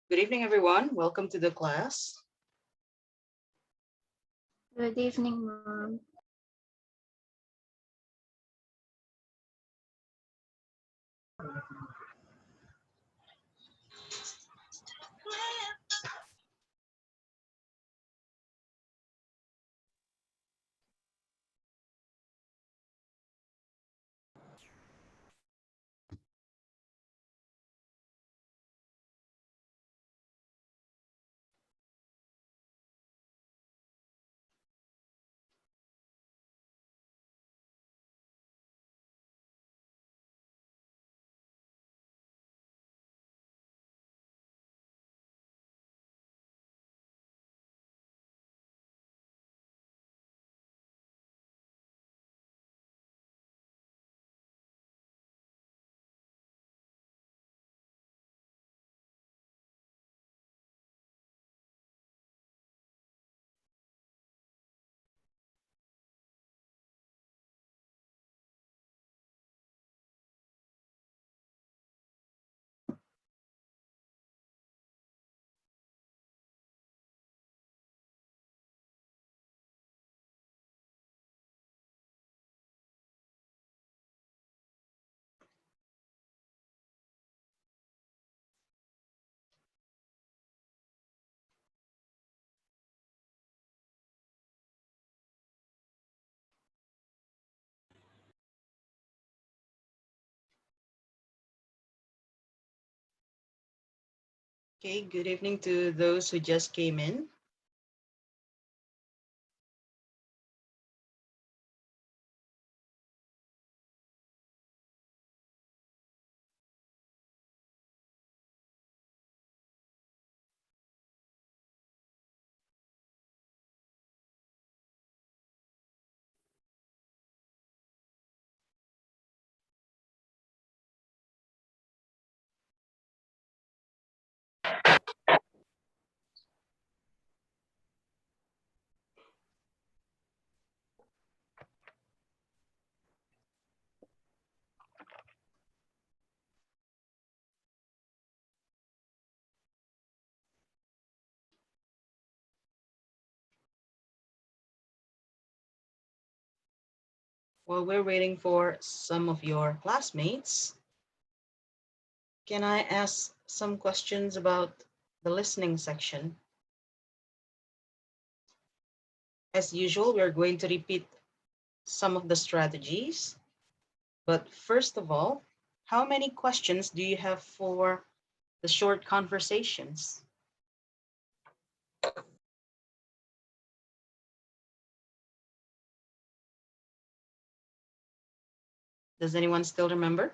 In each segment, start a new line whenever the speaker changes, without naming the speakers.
Good evening, everyone. Welcome to the class.
Good evening, ma'am.
Okay, good evening to those who just came in. While we're waiting for some of your classmates, can I ask some questions about the listening section? As usual, we're going to repeat some of the strategies. But first of all, how many questions do you have for the short conversations? Does anyone still remember?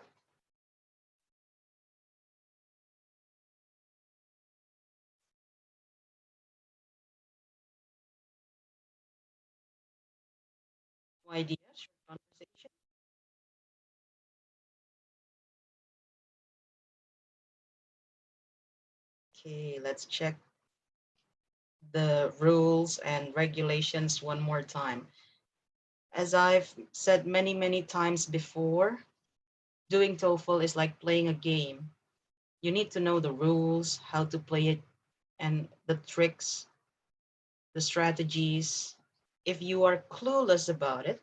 No idea, short conversation. Okay, let's check the rules and regulations one more time. As I've said many times before, doing TOEFL is like playing a game. You need to know the rules, how to play it, and the tricks, the strategies. If you are clueless about it,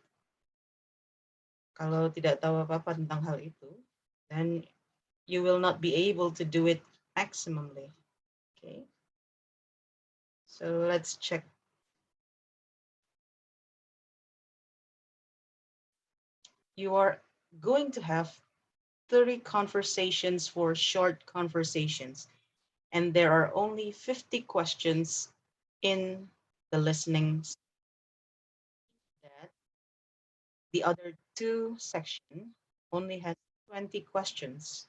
kalau tidak tahu apa-apa tentang hal itu, then you will not be able to do it maximally. Okay. So let's check. You are going to have 30 conversations for short conversations, and there are only 50 questions in the listening. That the other two section only has 20 questions.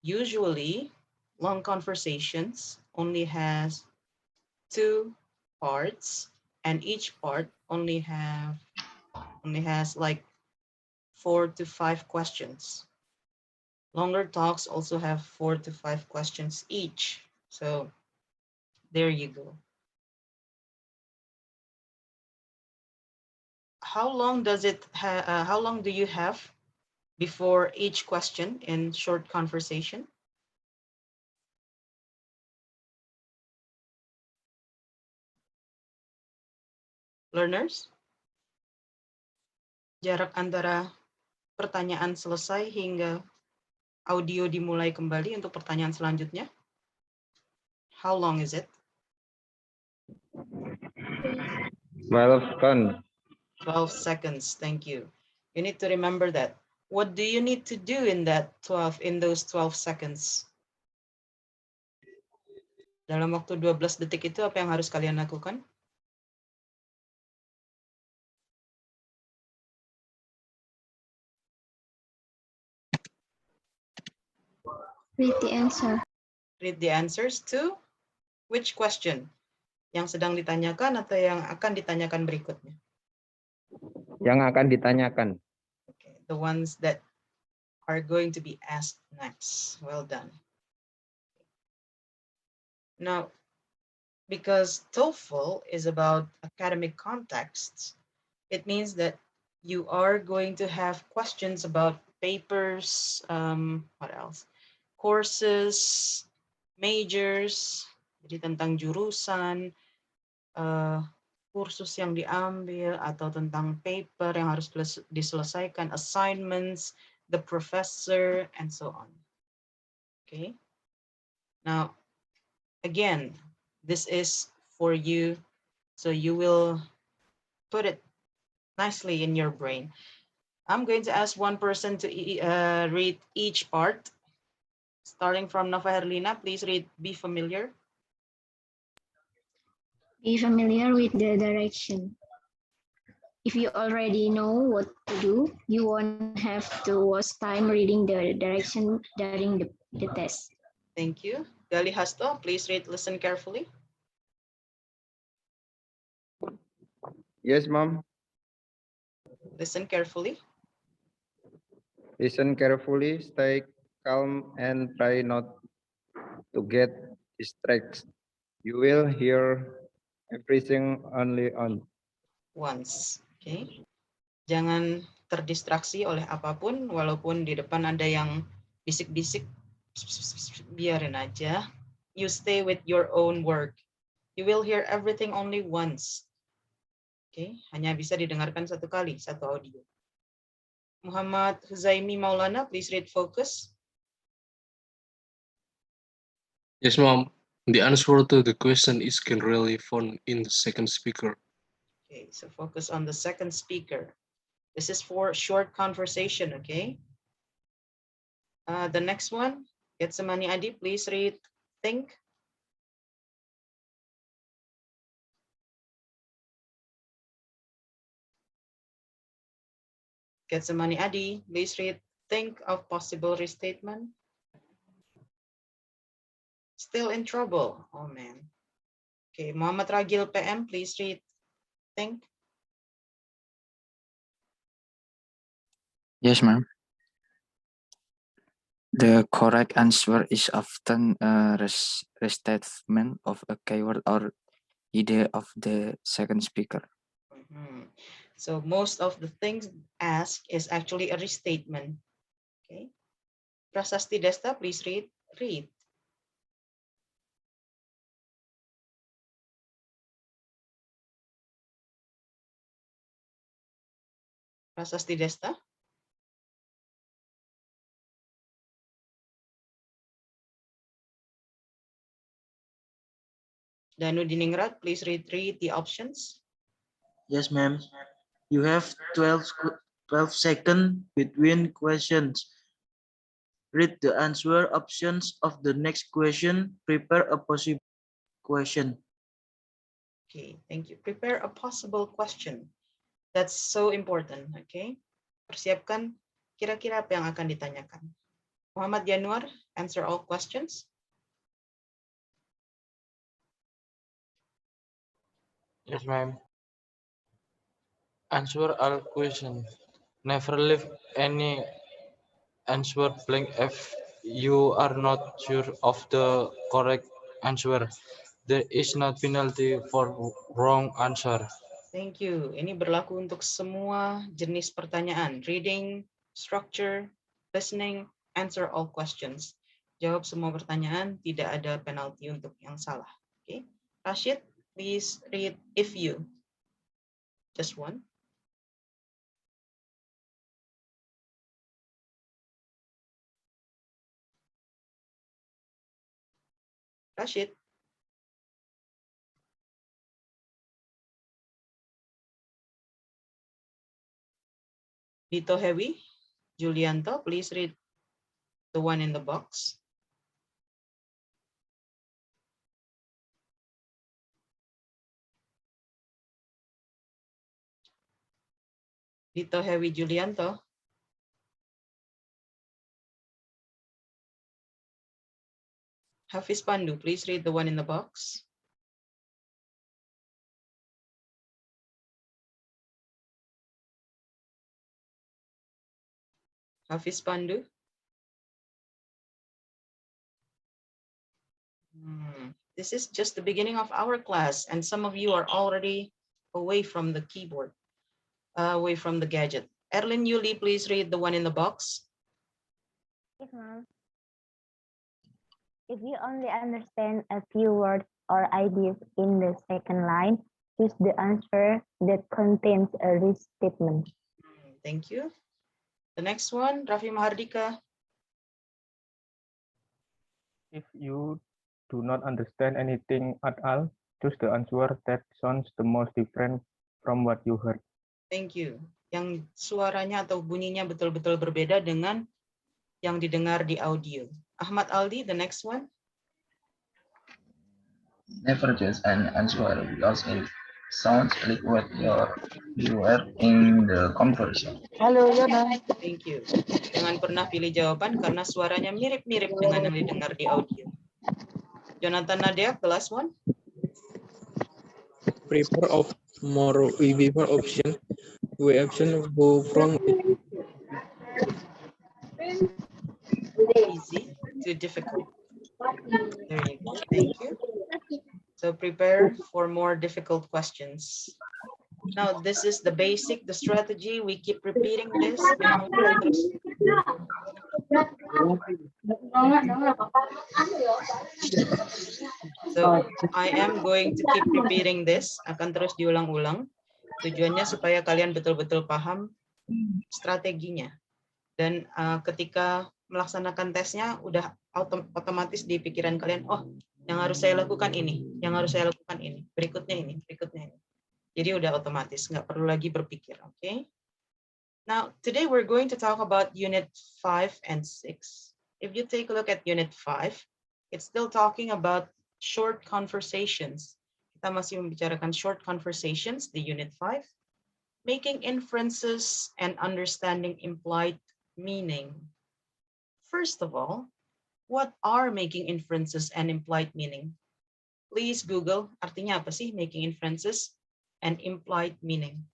Usually, long conversations only has two parts, and each part only has like 4 to 5 questions. Longer talks also have 4 to 5 questions each. So there you go. How long do you have before each question in short conversation? Learners, jarak antara pertanyaan selesai hingga audio dimulai kembali untuk pertanyaan selanjutnya. How long is it?
12 kan.
12 seconds. Thank you. You need to remember that. What do you need to do in those 12 seconds? Dalam waktu 12 detik itu apa yang harus kalian lakukan?
Read the answer.
Read the answers to which question? Yang sedang ditanyakan atau yang akan ditanyakan berikutnya?
Yang akan ditanyakan.
Okay, the ones that are going to be asked next. Well done. Now, because TOEFL is about academic contexts, it means that you are going to have questions about papers, what else? Courses, majors, jadi tentang jurusan, kursus yang diambil, atau tentang paper yang harus diselesaikan, assignments, the professor, and so on. Okay. Now, again, this is for you, so you will put it nicely in your brain. I'm going to ask one person to read each part. Starting from Nova Herlina, please read Be Familiar.
Be familiar with the direction. If you already know what to do, you won't have to waste time reading the direction during the test.
Thank you. Gali Hasto, please read Listen Carefully.
Yes, Mom.
Listen carefully.
Listen carefully, stay calm, and try not to get distracted. You will hear everything only
Once. Okay. Jangan terdistraksi oleh apapun, walaupun di depan ada yang bisik-bisik, biarin aja. You stay with your own work. You will hear everything only once. Okay, hanya bisa didengarkan satu kali, satu audio. Muhammad Huzaimi Maulana, please read Focus.
Yes, Mom. The answer to the question is generally found in the second speaker.
Okay, so focus on the second speaker. This is for short conversation, okay? The next one, Getsemani Adi, please read Think. Getsemani Adi, please read Think of Possible Restatement. Still in trouble, oh man. Okay, Muhammad Ragil PM, please read Think.
Yes, ma'am. The correct answer is often a restatement of a keyword or idea of the second speaker.
So most of the things asked is actually a restatement. Okay. Prasasti Desta, please read. Prasasti Desta. Danu Diningrat, please read the options.
Yes, ma'am. You have 12 seconds between questions. Read the answer options of the next question. Prepare a possible question.
Okay, thank you. Prepare a possible question. That's so important, okay? Persiapkan kira-kira apa yang akan ditanyakan. Muhammad Januar, answer all questions.
Yes, ma'am. Answer all questions. Never leave any answer blank if you are not sure of the correct answer. There is no penalty for wrong answer.
Thank you. Ini berlaku untuk semua jenis pertanyaan. Reading, structure, listening, answer all questions. Jawab semua pertanyaan, tidak ada penalti untuk yang salah. Okay. Rashid, please read if you. Just one. Rashid. Dito Heavy. Julianto, please read the one in the box. Dito Heavy Julianto. Hafiz Pandu, please read the one in the box. Hafiz Pandu. This is just the beginning of our class, and some of you are already away from the keyboard, away from the gadget. Erlin Yuli, please read the one in the box.
Yes, ma'am. If you only understand a few words or ideas in the second line, choose the answer that contains a restatement.
Thank you. The next one, Raffi Mahardika.
If you do not understand anything at all, choose the answer that sounds the most different from what you heard.
Thank you. Yang suaranya atau bunyinya betul-betul berbeda dengan yang didengar di audio. Ahmad Aldi, the next one.
Never choose an answer because it sounds like what you were in the conversation.
Halo, Yana.
Thank you. Jangan pernah pilih jawaban karena suaranya mirip-mirip dengan yang didengar di audio. Jonathan Nadia, the last one.
Prepare option. We option go from
Easy to difficult. There you go. Thank you. So prepare for more difficult questions. Now, this is the basic, the strategy. We keep repeating this. So I am going to keep repeating this. Akan terus diulang-ulang. Tujuannya supaya kalian betul-betul paham strateginya. Dan ketika melaksanakan tesnya, udah otomatis di pikiran kalian, oh, yang harus saya lakukan ini, yang harus saya lakukan ini, berikutnya ini, berikutnya ini. Jadi udah otomatis, nggak perlu lagi berpikir, okay? Now, today we're going to talk about Unit 5 and 6. If you take a look at Unit 5, it's still talking about short conversations. Kita masih membicarakan short conversations di Unit 5. Making inferences and understanding implied meaning. First of all, what are making inferences and implied meaning? Please Google, artinya apa sih making inferences and implied meaning?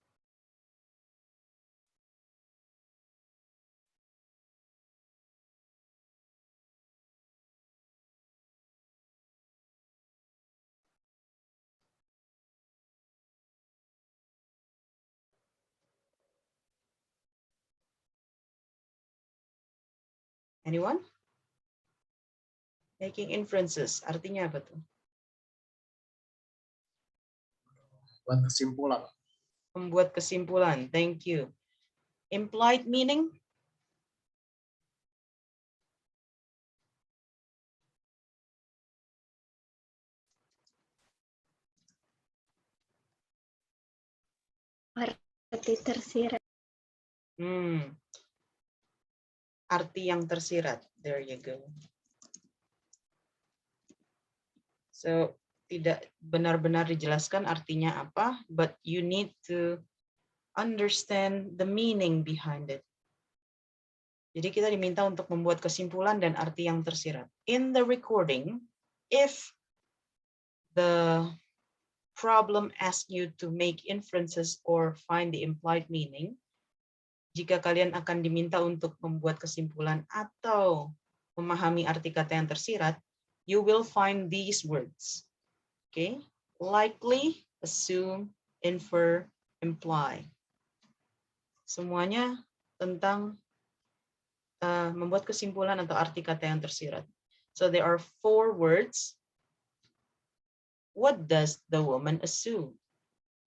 Anyone? Making inferences, artinya apa tuh?
Membuat kesimpulan.
Membuat kesimpulan, thank you. Implied meaning?
Arti tersirat.
Arti yang tersirat, there you go. So, tidak benar-benar dijelaskan artinya apa, but you need to understand the meaning behind it. Jadi kita diminta untuk membuat kesimpulan dan arti yang tersirat. In the recording, if the problem asks you to make inferences or find the implied meaning, jika kalian akan diminta untuk membuat kesimpulan atau memahami arti kata yang tersirat, you will find these words. Okay? Likely, assume, infer, imply. Semuanya tentang membuat kesimpulan atau arti kata yang tersirat. So there are 4 words. What does the woman assume?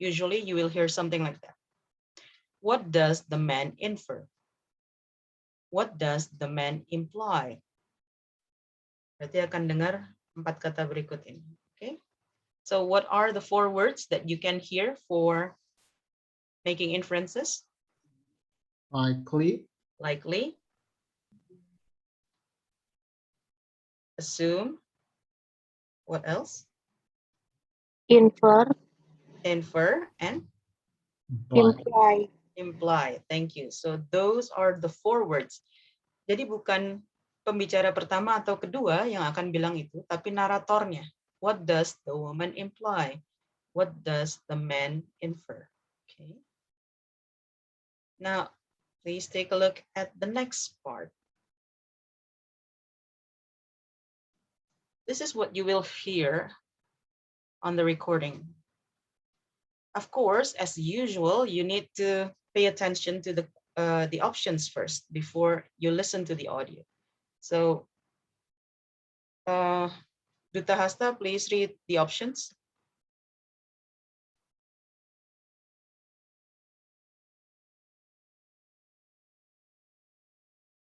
Usually you will hear something like that. What does the man infer? What does the man imply? Berarti akan dengar 4 kata berikut ini. Okay? So what are the 4 words that you can hear for making inferences?
Likely,
Likely, assume, what else?
Infer,
Infer, and
imply.
imply. Thank you. So those are the 4 words. Jadi bukan pembicara pertama atau kedua yang akan bilang itu, tapi naratornya. What does the woman imply? What does the man infer? Okay. Now, please take a look at the next part. This is what you will hear on the recording. Of course, as usual, you need to pay attention to the options first before you listen to the audio. So, Duta Hasta, please read the options.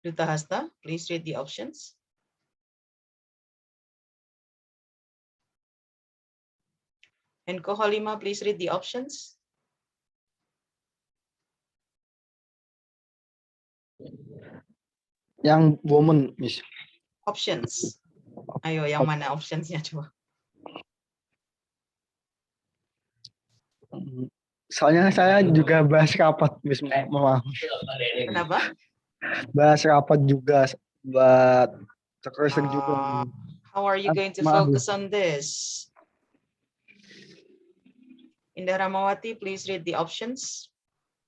Duta Hasta, please read the options. And Koholima, please read the options.
Yang woman, Miss.
Options. Ayo, yang mana optionsnya coba?
Soalnya saya juga bahas rapat, Miss. Maaf.
Kenapa?
Bahas rapat juga buat terus juga.
How are you going to focus on this? Indah Ramawati, please read the options.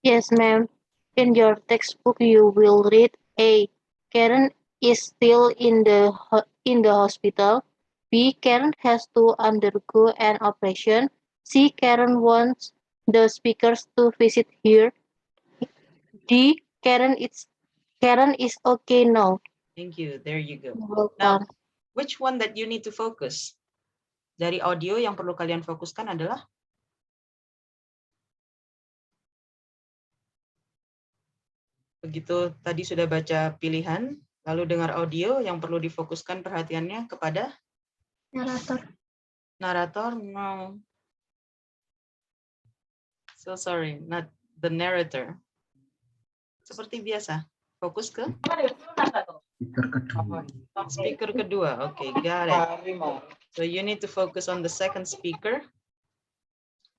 Yes, ma'am. In your textbook, you will read A. Karen is still in the hospital. B. Karen has to undergo an operation. C. Karen wants the speakers to visit her. D. Karen is okay now.
Thank you. There you go.
Welcome.
Now, which one that you need to focus? Dari audio yang perlu kalian fokuskan adalah begitu tadi sudah baca pilihan, lalu dengar audio yang perlu difokuskan perhatiannya kepada
Narator.
narator. No. So sorry, not the narrator. Seperti biasa, fokus ke speaker kedua. Okay, got it. So you need to focus on the second speaker.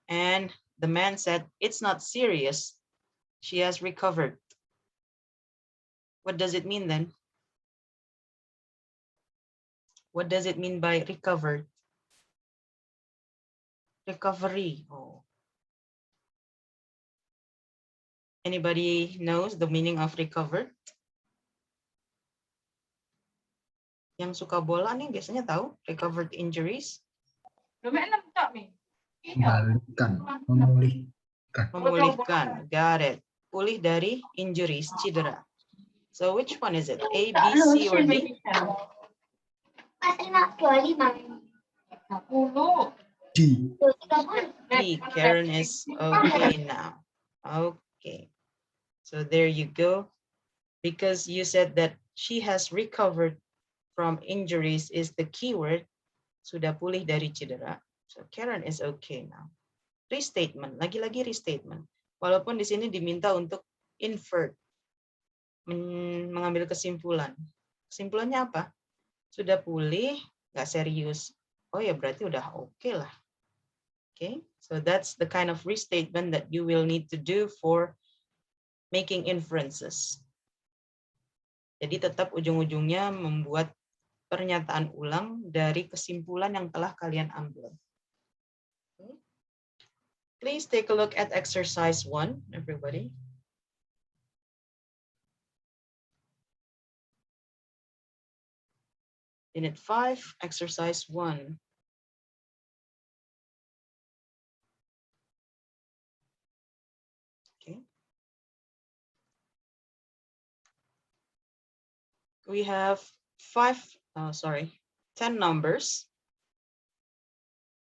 And the man said, it's not serious. She has recovered. What does it mean then? What does it mean by recovered? Recovery. Oh. Anybody knows the meaning of recovered? Yang suka bola nih biasanya tahu recovered injuries. Memulihkan. Got it. Pulih dari injuries, cedera. So which one is it? A, B, C, or D? D. Karen is okay now. Okay. So there you go. Because you said that she has recovered from injuries is the keyword. Sudah pulih dari cedera. So Karen is okay now. Restatement. Lagi-lagi restatement. Walaupun di sini diminta untuk infer. Mengambil kesimpulan. Kesimpulannya apa? Sudah pulih, nggak serius. Oh ya berarti udah oke lah. Okay, so that's the kind of restatement that you will need to do for making inferences. Jadi tetap ujung-ujungnya membuat pernyataan ulang dari kesimpulan yang telah kalian ambil. Okay. Please take a look at exercise 1, everybody. Unit 5, exercise 1. Okay. We have 10 numbers.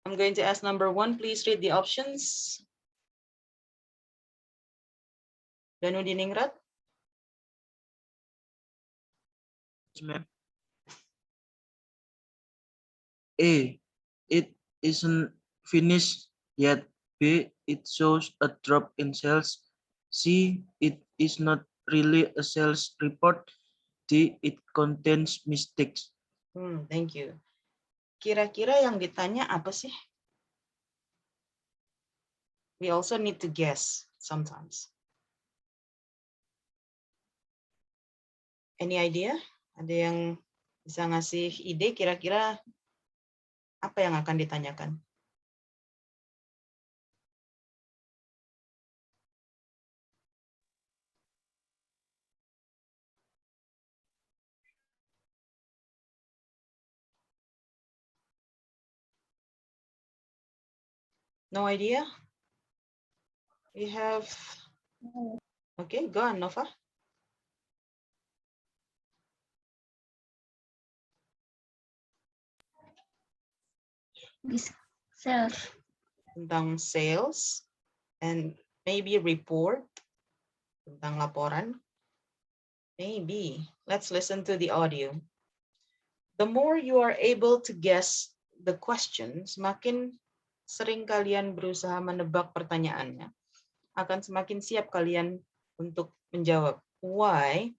I'm going to ask number 1. Please read the options. Danudiningrat.
Ma'am. A. It isn't finished yet. B. It shows a drop in sales. C. It is not really a sales report. D. It contains mistakes.
Thank you. Kira-kira yang ditanya apa sih? We also need to guess sometimes. Any idea? Ada yang bisa ngasih ide kira-kira apa yang akan ditanyakan? No idea? We have... Okay, go on, Nova.
Sales.
Tentang sales and maybe report. Tentang laporan. Maybe. Let's listen to the audio. The more you are able to guess the question, semakin sering kalian berusaha menebak pertanyaannya, akan semakin siap kalian untuk menjawab. Why?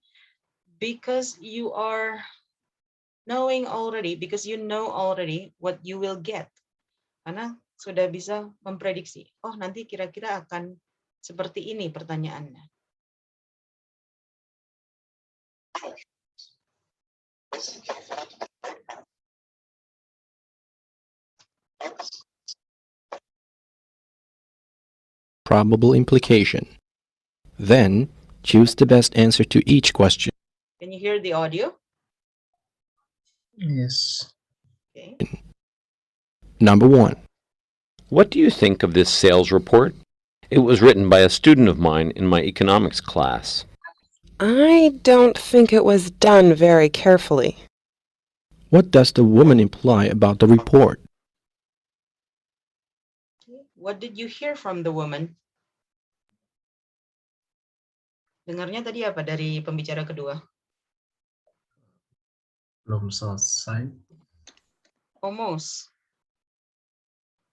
Because you are knowing already, because you know already what you will get. Karena sudah bisa memprediksi, oh nanti kira-kira akan seperti ini pertanyaannya.
Probable implication. Then, choose the best answer to each question.
Can you hear the audio?
Yes.
Okay.
Number 1.
What do you think of this sales report? It was written by a student of mine in my economics class.
I don't think it was done very carefully.
What does the woman imply about the report?
What did you hear from the woman? Dengarnya tadi apa dari pembicara kedua?
Belum selesai.
Almost.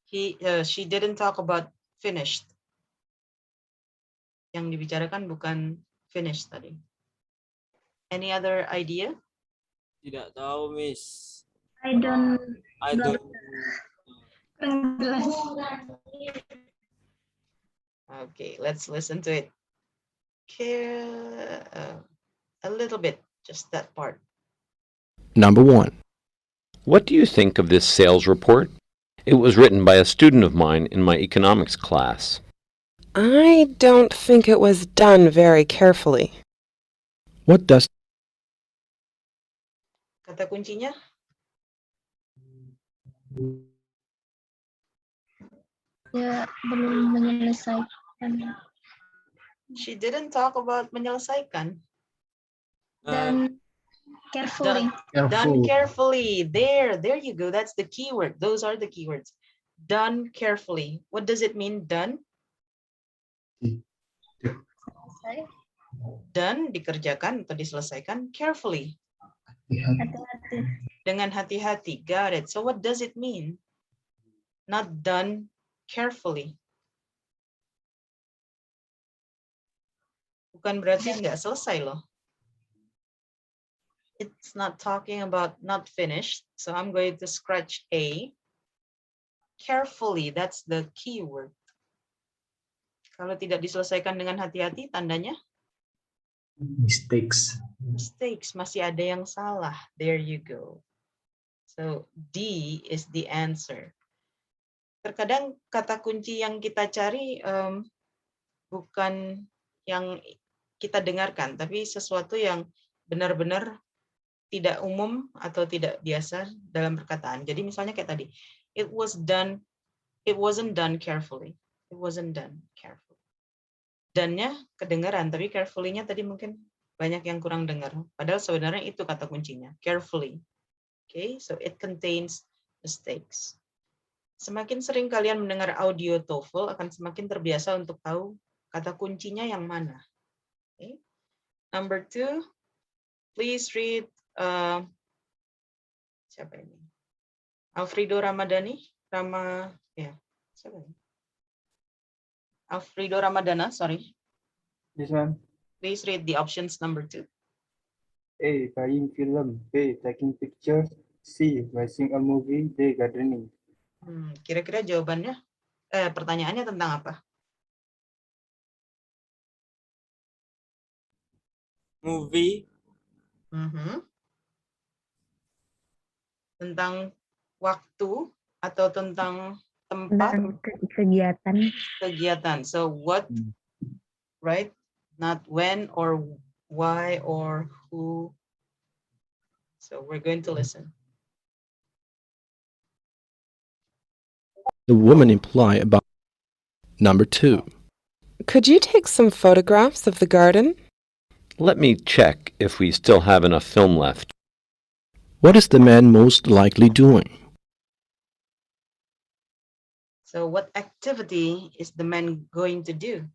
She didn't talk about finished. Yang dibicarakan bukan finished tadi. Any other idea?
Tidak tahu, Miss.
I don't.
I don't.
Okay, let's listen to it. A little bit, just that part.
Number 1.
What do you think of this sales report? It was written by a student of mine in my economics class.
I don't think it was done very carefully.
What does
Kata kuncinya?
Ya, belum menyelesaikan.
She didn't talk about menyelesaikan.
Done carefully.
Done carefully. There you go. That's the keyword. Those are the keywords. Done carefully. What does it mean, done? Done, dikerjakan atau diselesaikan carefully.
Hati-hati.
Dengan hati-hati. Got it. So what does it mean? Not done carefully. Bukan berarti nggak selesai loh. It's not talking about not finished. So I'm going to scratch A. Carefully, that's the key word. Kalau tidak diselesaikan dengan hati-hati, tandanya?
Mistakes.
Mistakes, masih ada yang salah. There you go. So D is the answer. Terkadang kata kunci yang kita cari bukan yang kita dengarkan, tapi sesuatu yang benar-benar tidak umum atau tidak biasa dalam perkataan. Jadi misalnya kayak tadi, it wasn't done carefully. It wasn't done carefully. Dannya kedengaran, tapi carefully-nya tadi mungkin banyak yang kurang dengar. Padahal sebenarnya itu kata kuncinya, carefully. Okay, so it contains mistakes. Semakin sering kalian mendengar audio TOEFL, akan semakin terbiasa untuk tahu kata kuncinya yang mana. Okay. Number 2, please read siapa ini? Alfredo Ramadhani, siapa ini? Alfredo Ramadana, sorry.
Yes, ma'am.
Please read the options number 2.
A. Buying film. B. Taking pictures. C. Watching a movie. D. Gardening.
Kira-kira jawabannya, pertanyaannya tentang apa?
Movie.
Tentang waktu atau tentang tempat?
Kegiatan.
Kegiatan. So what, right? Not when or why or who. So we're going to listen.
The woman imply about number 2.
Could you take some photographs of the garden?
Let me check if we still have enough film left.
What is the man most likely doing?
So what activity is the man going to do?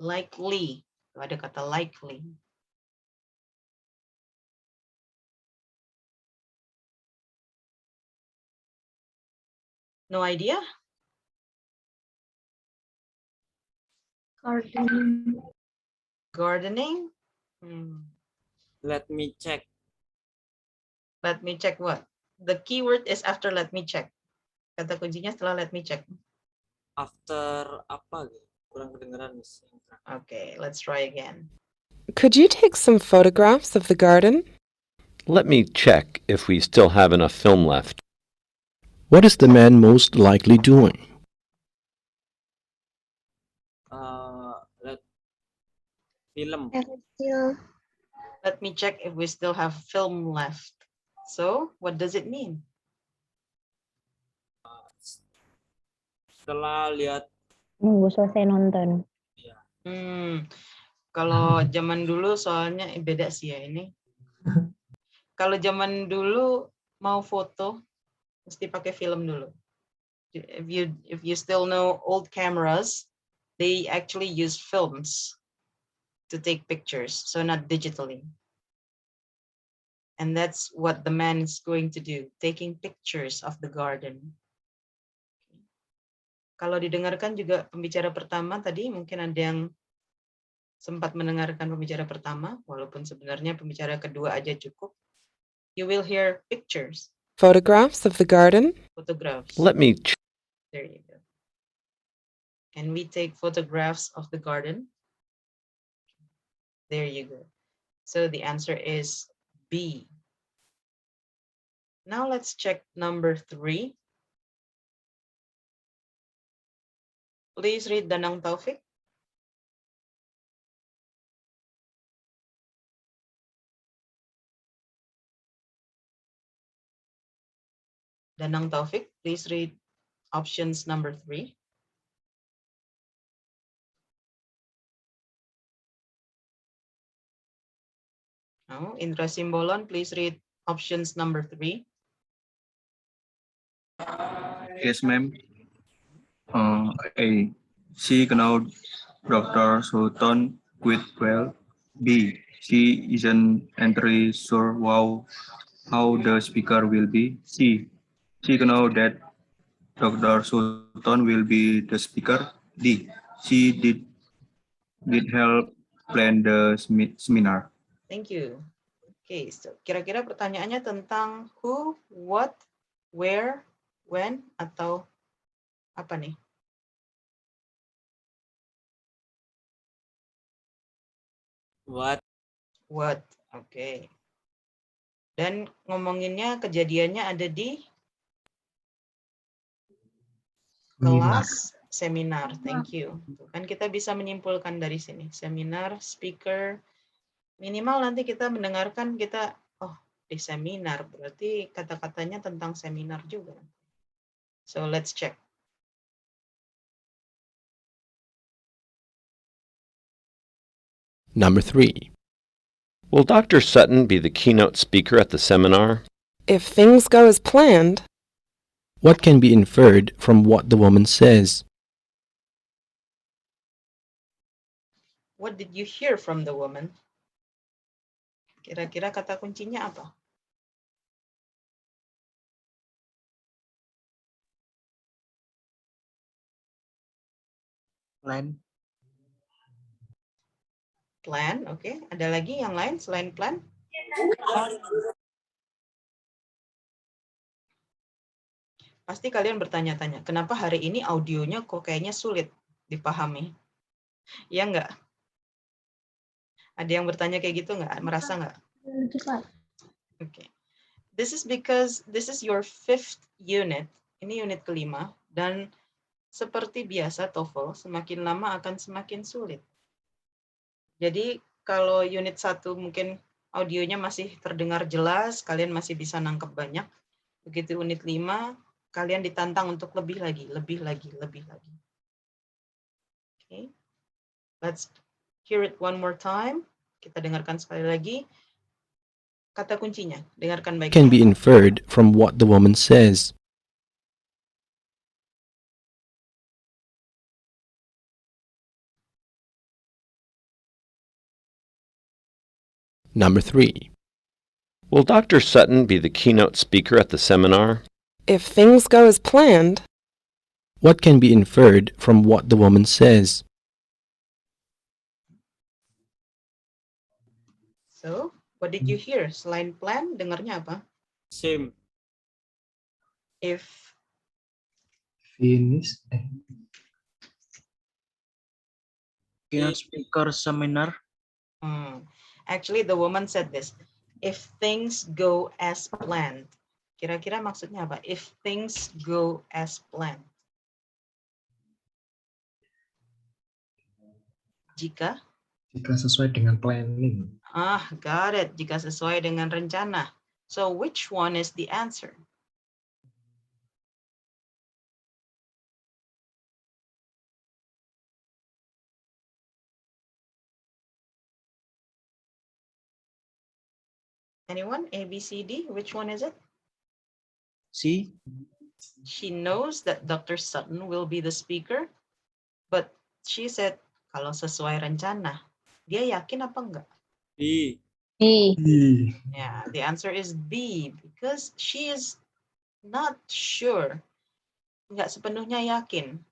Likely. Ada kata likely. No idea?
Gardening.
Gardening?
Let me check.
Let me check what? The keyword is after let me check. Kata kuncinya setelah let me check.
After apa? Kurang kedengeran.
Okay, let's try again.
Could you take some photographs of the garden?
Let me check if we still have enough film left.
What is the man most likely doing?
Film.
Let me check if we still have film left. So, what does it mean?
Setelah lihat.
Nunggu selesai nonton.
Kalau zaman dulu soalnya beda sih ya ini. Kalau zaman dulu mau foto mesti pakai film dulu. If you still know old cameras, they actually use films to take pictures, so not digitally. And that's what the man is going to do, taking pictures of the garden. Kalau didengarkan juga pembicara pertama tadi, mungkin ada yang sempat mendengarkan pembicara pertama, walaupun sebenarnya pembicara kedua aja cukup. You will hear pictures.
Photographs of the garden?
Photographs.
Let me check.
There you go. Can we take photographs of the garden? There you go. So the answer is B. Now let's check number 3. Please read Danang Taufik. Danang Taufik, please read options number 3. Now, Indra Simbolon, please read options number 3.
Yes, ma'am. A. She know Dr. Sultan quite well. B. She isn't entirely sure how the speaker will be. C. She know that Dr. Sultan will be the speaker. D. She did help plan the seminar.
Thank you. Okay, so kira-kira pertanyaannya tentang who, what, where, when, atau apa nih?
What?
What, oke. Okay. Dan ngomonginnya kejadiannya ada di kelas seminar. Thank you. Kan kita bisa menyimpulkan dari sini. Seminar, speaker, minimal nanti kita mendengarkan kita, oh di seminar, berarti kata-katanya tentang seminar juga. So let's check.
Number 3.
Will Dr. Sutton be the keynote speaker at the seminar?
If things go as planned.
What can be inferred from what the woman says?
What did you hear from the woman? Kira-kira kata kuncinya apa?
Plan.
Plan, oke. Ada lagi yang lain selain plan? Pasti kalian bertanya-tanya, kenapa hari ini audionya kok kayaknya sulit dipahami? Ya enggak? Ada yang bertanya kayak gitu nggak? Merasa nggak? Oke. This is because this is your 5th unit. Ini unit kelima. Dan seperti biasa TOEFL, semakin lama akan semakin sulit. Jadi kalau unit 1 mungkin audionya masih terdengar jelas, kalian masih bisa nangkep banyak. Begitu unit 5, kalian ditantang untuk lebih lagi. Okay. Let's hear it one more time. Kita dengarkan sekali lagi. Kata kuncinya, dengarkan baik.
Can be inferred from what the woman says. Number 3.
Will Dr. Sutton be the keynote speaker at the seminar?
If things go as planned.
What can be inferred from what the woman says?
So, what did you hear? Selain plan, dengarnya apa?
Same.
If
Finish.
Keynote speaker seminar.
Actually, the woman said this. If things go as planned. Kira-kira maksudnya apa? If things go as planned. Jika
sesuai dengan planning.
Got it. Jika sesuai dengan rencana. So, which one is the answer? Anyone? A, B, C, D? Which one is it?
C.
She knows that Dr. Sutton will be the speaker, but she said, kalau sesuai rencana. Dia yakin apa enggak?
B.
Yeah, the answer is B, because she is not sure. Enggak sepenuhnya yakin.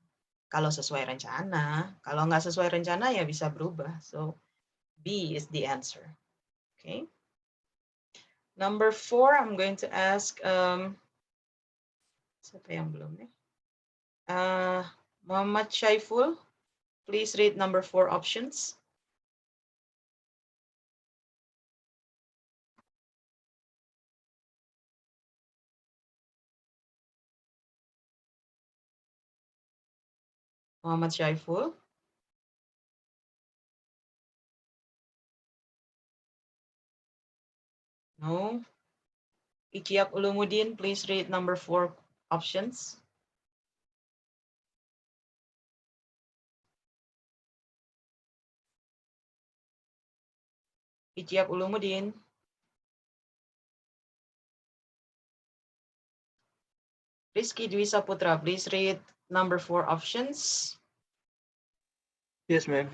Kalau sesuai rencana. Kalau enggak sesuai rencana, ya bisa berubah. So, B is the answer. Okay. Number 4, I'm going to ask, siapa yang belum nih? Muhammad Syaiful, please read number 4 options. Muhammad Syaiful. No. Ichiak Ulumuddin, please read number 4 options. Ichiak Ulumuddin. Rizky Dwi Saputra, please read number 4 options.
Yes, ma'am.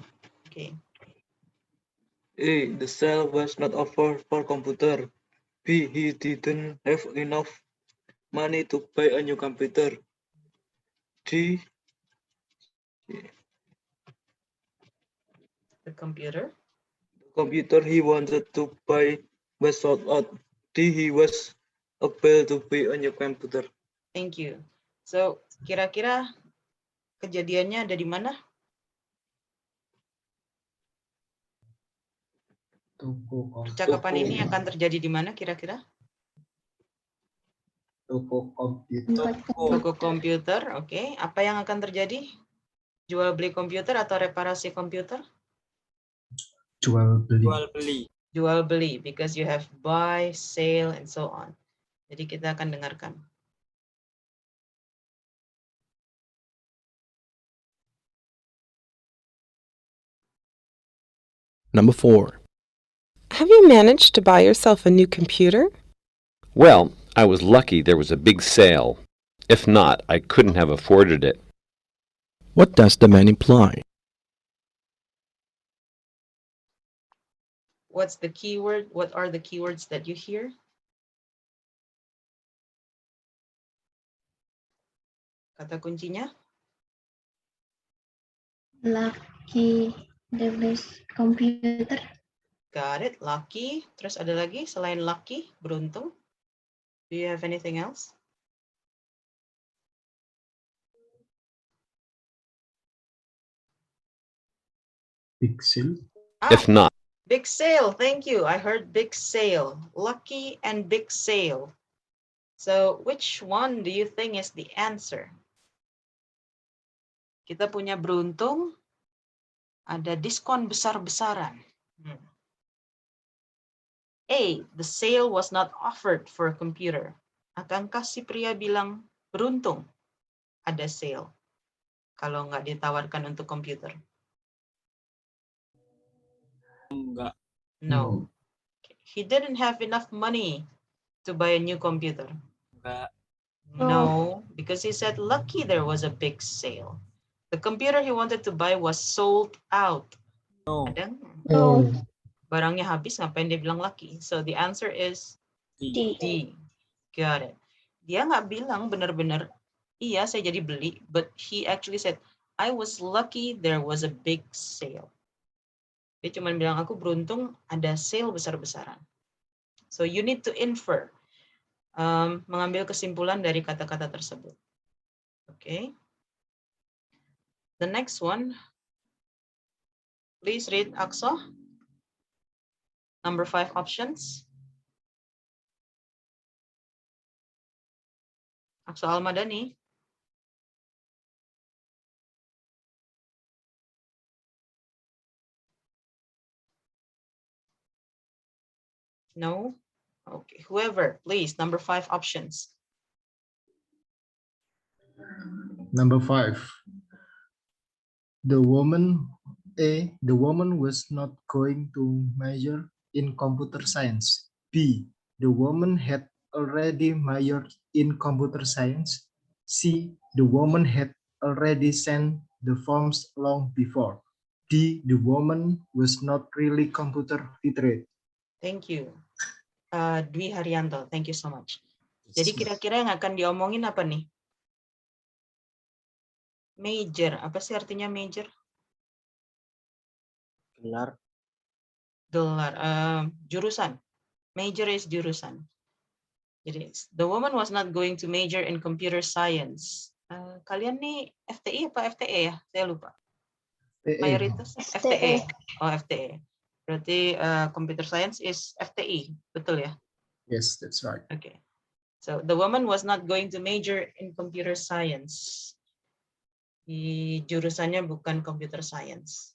Okay.
A. The sale was not offered for computer. B. He didn't have enough money to buy a new computer. D.
The computer.
The computer he wanted to buy was sold out. D. He was able to buy a new computer.
Thank you. So, kira-kira kejadiannya ada di mana? Percakapan ini akan terjadi di mana kira-kira?
Toko komputer.
Toko komputer, oke. Apa yang akan terjadi? Jual beli komputer atau reparasi komputer?
Jual beli.
Jual beli, because you have buy, sale, and so on. Jadi kita akan dengarkan.
Number 4.
Have you managed to buy yourself a new computer?
Well, I was lucky there was a big sale. If not, I couldn't have afforded it.
What does the man imply?
What's the keyword? What are the keywords that you hear? Kata kuncinya?
Lucky the best computer.
Got it. Lucky. Terus ada lagi selain lucky, beruntung. Do you have anything else?
Big sale.
If not,
Big sale. Thank you. I heard big sale. Lucky and big sale. So which one do you think is the answer? Kita punya beruntung, ada diskon besar-besaran. A, the sale was not offered for a computer. Akankah si pria bilang beruntung ada sale kalau nggak ditawarkan untuk komputer?
Enggak.
No. He didn't have enough money to buy a new computer.
Enggak.
No, because he said lucky there was a big sale. The computer he wanted to buy was sold out.
No.
Ada?
Oh.
Barangnya habis, ngapain dia bilang lucky? So the answer is D. Got it. Dia nggak bilang benar-benar, iya saya jadi beli, but he actually said, I was lucky there was a big sale. Dia cuma bilang, aku beruntung ada sale besar-besaran. So you need to infer, mengambil kesimpulan dari kata-kata tersebut. Okay. The next one, please read Aqsa. Number 5 options. Aqsa Al-Madani. No? Okay, whoever, please, number 5 options.
Number 5. The woman was not going to major in computer science. B, the woman had already majored in computer science. C, the woman had already sent the forms long before. D, the woman was not really computer literate.
Thank you. Dwi Haryanto, thank you so much. Jadi kira-kira yang akan diomongin apa nih? Major, apa sih artinya major?
Gelar.
Gelar, jurusan. Major is jurusan. Jadi, the woman was not going to major in computer science. Kalian nih FTI apa FTE ya? Saya lupa. Mayoritas FTE. Oh, FTE. Berarti computer science is FTI, betul ya?
Yes, that's right.
Okay. So the woman was not going to major in computer science. Di jurusannya bukan computer science.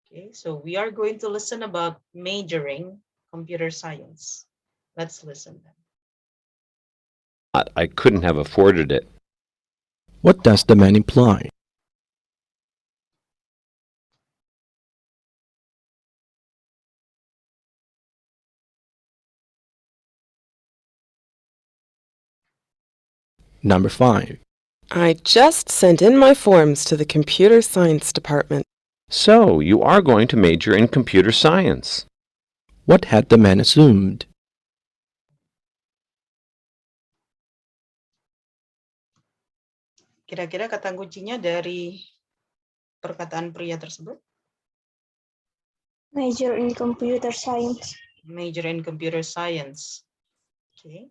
Okay, so we are going to listen about majoring computer science. Let's listen then.
I couldn't have afforded it.
What does the man imply? Number 5.
I just sent in my forms to the computer science department.
So, you are going to major in computer science.
What had the man assumed?
Kira-kira kata kuncinya dari perkataan pria tersebut?
Major in computer science.
Major in computer science. Okay.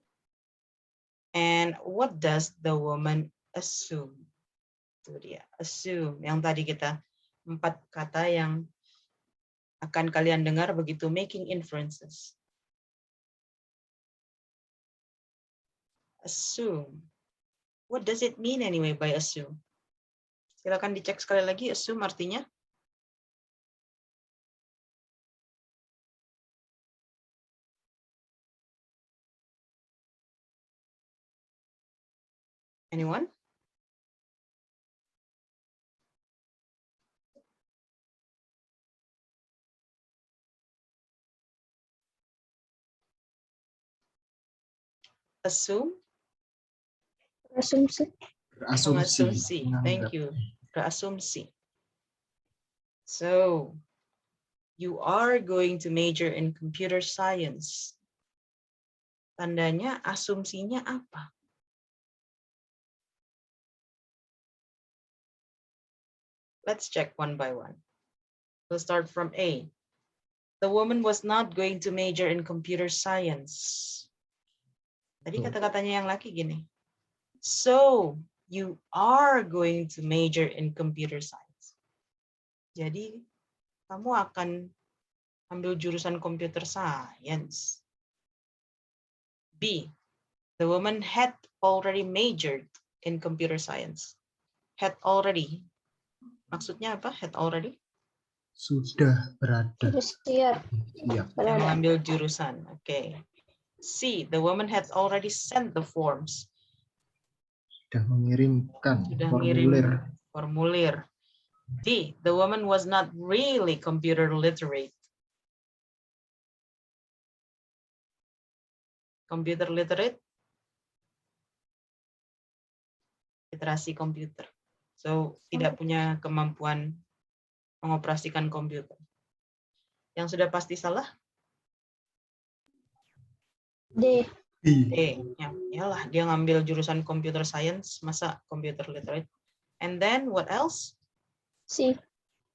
And what does the woman assume? Itu dia, assume. Yang tadi kita 4 kata yang akan kalian dengar begitu making inferences. Assume. What does it mean anyway by assume? Silakan dicek sekali lagi, assume artinya. Anyone? Assume?
Asumsi.
Mengasumsi. Thank you. Berasumsi. So, you are going to major in computer science. Tandanya asumsinya apa? Let's check one by one. We'll start from A. The woman was not going to major in computer science. Tadi kata-katanya yang laki gini. So, you are going to major in computer science. Jadi, kamu akan ambil jurusan computer science. B. The woman had already majored in computer science. Had already. Maksudnya apa? Had already?
Sudah berada.
Siap.
Siap.
Yang mengambil jurusan. Oke. Okay. C. The woman had already sent the forms.
Sudah mengirimkan
Sudah
formulir.
Formulir. D. The woman was not really computer literate. Computer literate? Literasi komputer. So, tidak punya kemampuan mengoperasikan komputer. Yang sudah pasti salah?
D.
D. Ya, iyalah, dia ngambil jurusan computer science, masa computer literate. And then, what else?
C.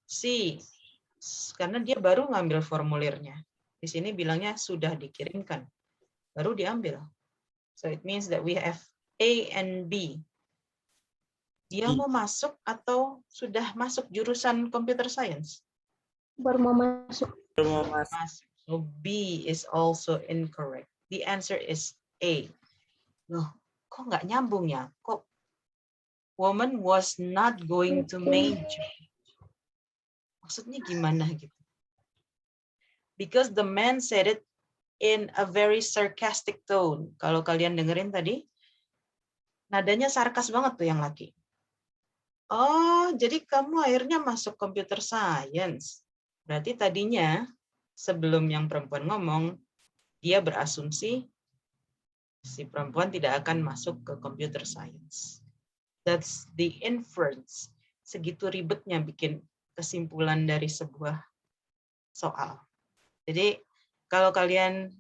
C. Karena dia baru ngambil formulirnya. Di sini bilangnya sudah dikirimkan. Baru diambil. So, it means that we have A and B. Dia mau masuk atau sudah masuk jurusan computer science?
Baru mau masuk.
Masuk. So B is also incorrect. The answer is A. Loh, kok nggak nyambung ya? Kok woman was not going to major? Maksudnya gimana gitu? Because the man said it in a very sarcastic tone. Kalau kalian dengerin tadi, nadanya sarkas banget tuh yang laki. Oh, jadi kamu akhirnya masuk computer science. Berarti tadinya sebelum yang perempuan ngomong, dia berasumsi si perempuan tidak akan masuk ke computer science. That's the inference. Segitu ribetnya bikin kesimpulan dari sebuah soal. Jadi kalau kalian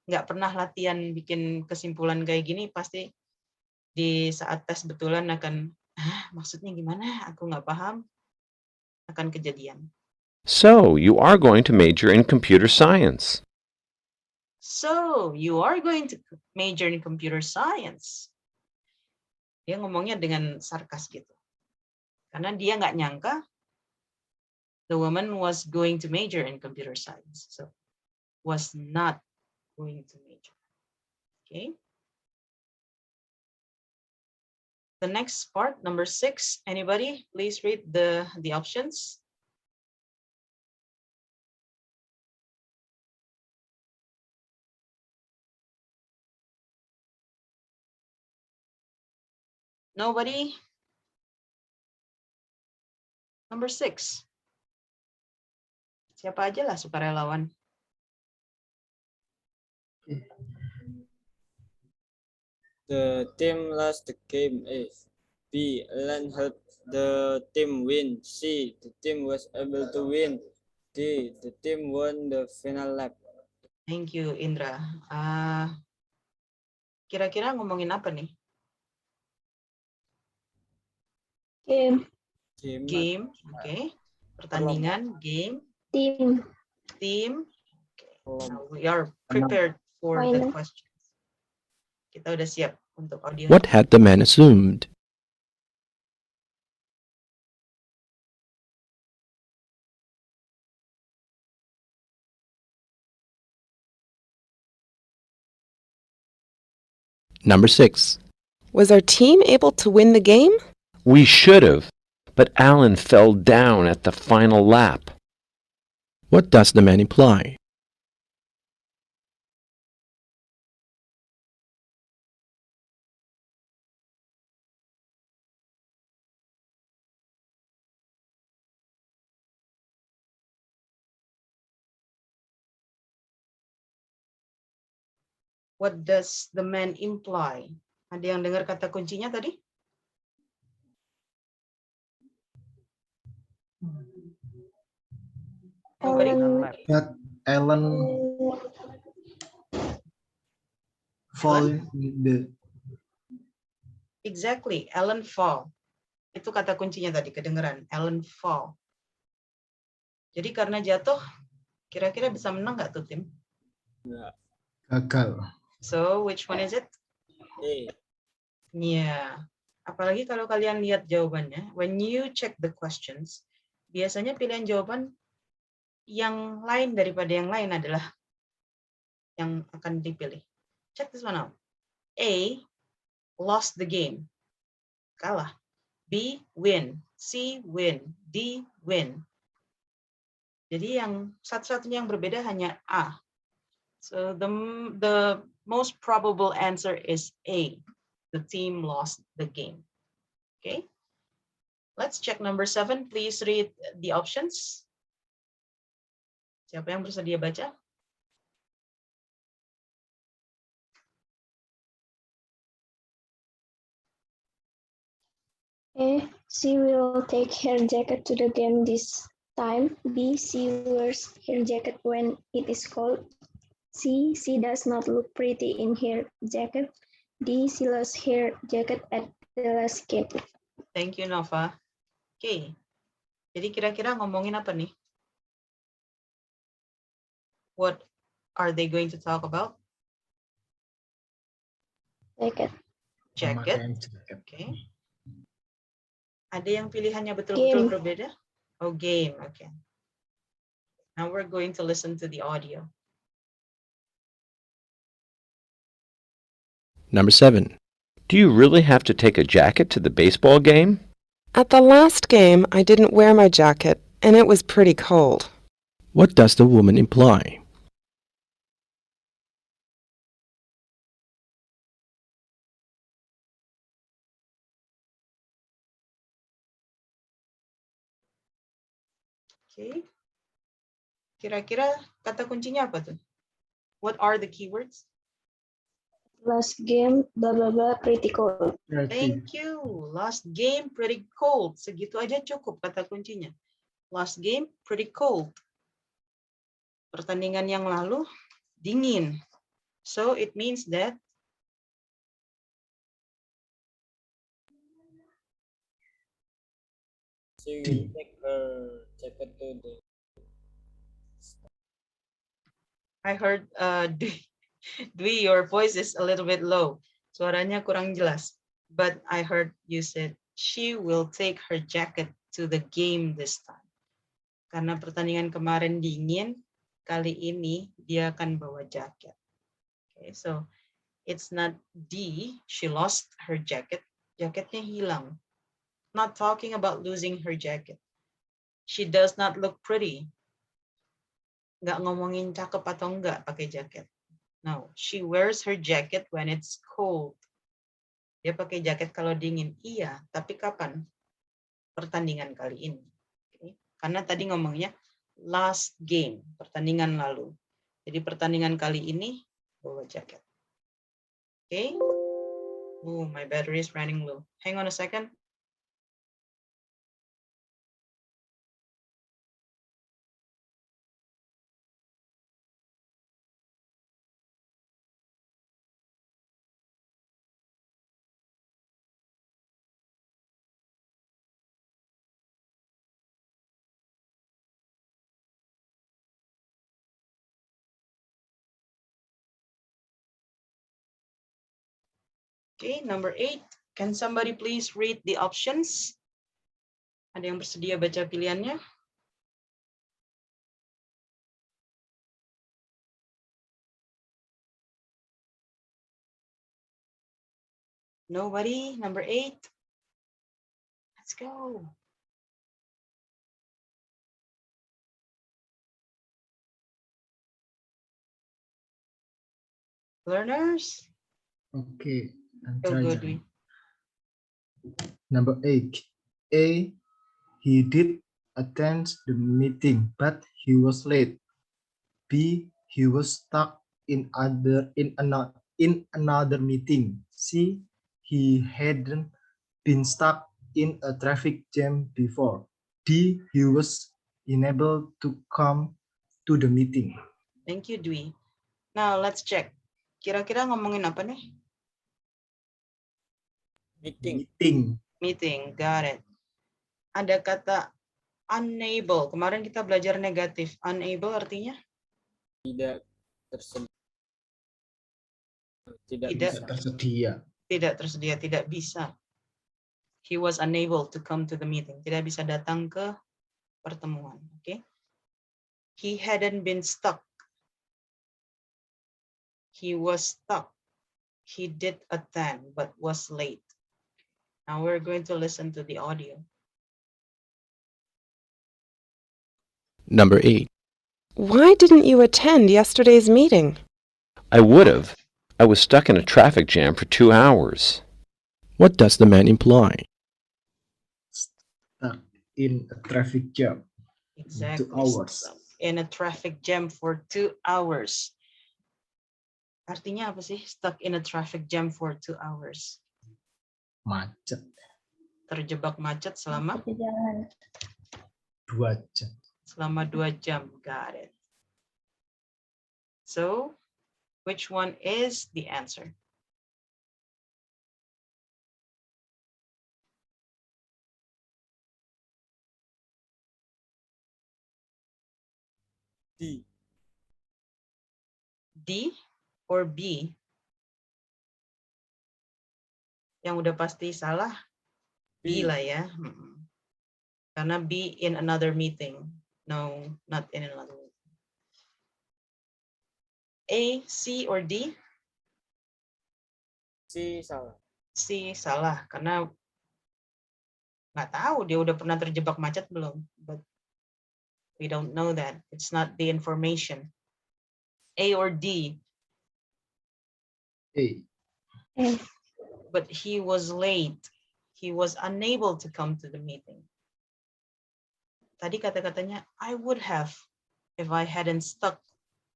nggak pernah latihan bikin kesimpulan kayak gini, pasti di saat tes betulan akan maksudnya gimana? Aku nggak paham. Akan kejadian.
So, you are going to major in computer science.
So, you are going to major in computer science. Dia ngomongnya dengan sarkas gitu. Karena dia nggak nyangka the woman was going to major in computer science. So, was not going to major. Okay. The next part, number 6. Anybody, please read the options. Nobody? Number 6. Siapa aja lah sukarelawan.
The team lost the game. A. B. Alan helped the team win. C. The team was able to win. D. The team won the final lap.
Thank you, Indra. Kira-kira ngomongin apa nih?
Game.
Game, oke. Okay. Pertandingan, game.
Team.
Team. Okay. Now we are prepared for the questions. Kita udah siap untuk audio.
What had the man assumed? Number 6.
Was our team able to win the game?
We should have, but Alan fell down at the final lap.
What does the man imply?
What does the man imply? Ada yang dengar kata kuncinya tadi? Nobody?
But Ellen fall in the
Exactly, Ellen fall. Itu kata kuncinya tadi, kedengeran. Ellen fall. Jadi karena jatuh, kira-kira bisa menang nggak tuh tim?
gagal.
So, which one is it?
A.
Yeah. Apalagi kalau kalian lihat jawabannya, when you check the questions, biasanya pilihan jawaban yang lain daripada yang lain adalah yang akan dipilih. Check this one out. A, lost the game. Kalah. B, win. C, win. D, win. Jadi yang satu-satunya yang berbeda hanya A. So the most probable answer is A. The team lost the game. Okay. Let's check number 7. Please read the options. Siapa yang bersedia baca?
A. She will take her jacket to the game this time. B. She wears her jacket when it is cold. C. She does not look pretty in her jacket. D. She lost her jacket at the last game.
Thank you, Nova. Okay. Jadi kira-kira ngomongin apa nih? What are they going to talk about?
Jacket.
Jacket. Okay. Ada yang pilihannya betul-betul berbeda? Oh, game. Okay. Now we're going to listen to the audio.
Number 7.
Do you really have to take a jacket to the baseball game?
At the last game, I didn't wear my jacket, and it was pretty cold.
What does the woman imply?
Okay. Kira-kira kata kuncinya apa tuh? What are the keywords?
Last game, blah blah blah, pretty cold.
Thank you. Last game, pretty cold. Segitu aja cukup kata kuncinya. Last game, pretty cold. Pertandingan yang lalu, dingin. So it means that
She will take her jacket to the.
I heard Dwi, your voice is a little bit low. Suaranya kurang jelas. But I heard you said she will take her jacket to the game this time. Karena pertandingan kemarin dingin, kali ini dia akan bawa jaket. Okay, so it's not D, she lost her jacket. Jaketnya hilang. Not talking about losing her jacket. She does not look pretty. Nggak ngomongin cakep atau enggak pakai jaket. No, she wears her jacket when it's cold. Dia pakai jaket kalau dingin. Iya, tapi kapan? Pertandingan kali ini. Okay. Karena tadi ngomongnya last game, pertandingan lalu. Jadi pertandingan kali ini bawa jaket. Okay. Oh, my battery is running low. Hang on a second. Okay, number 8. Can somebody please read the options? Ada yang bersedia baca pilihannya? Nobody? Number 8. Let's go. Learners?
Okay, I'm
Oh,
trying.
good.
Number 8. A. He did attend the meeting, but he was late. B. He was stuck in another meeting. C. he hadn't been stuck in a traffic jam before. D, he was unable to come to the meeting.
Thank you, Dwi. Now let's check. Kira-kira ngomongin apa nih? Meeting, got it. Ada kata unable. Kemarin kita belajar negatif. Unable artinya?
Tidak tersedia.
Tidak tersedia, tidak bisa. He was unable to come to the meeting. Tidak bisa datang ke pertemuan. Okay. He hadn't been stuck. He was stuck. He did attend but was late. Now we're going to listen to the audio.
Number 8.
Why didn't you attend yesterday's meeting?
I would have. I was stuck in a traffic jam for 2 hours.
What does the man imply?
Stuck in a traffic jam.
Exactly.
2 hours.
In a traffic jam for 2 hours. Artinya apa sih? Stuck in a traffic jam for 2 hours.
Macet.
Terjebak macet selama
2 jam.
Selama 2 jam. Got it. So, which one is the answer?
D.
D or B? Yang udah pasti salah B lah ya. Karena B in another meeting. No, not in another meeting. A, C, or D?
C salah.
C salah karena nggak tahu dia udah pernah terjebak macet belum. But we don't know that. It's not the information. A or D?
A.
But he was late. He was unable to come to the meeting. Tadi kata-katanya, I would have if I hadn't stuck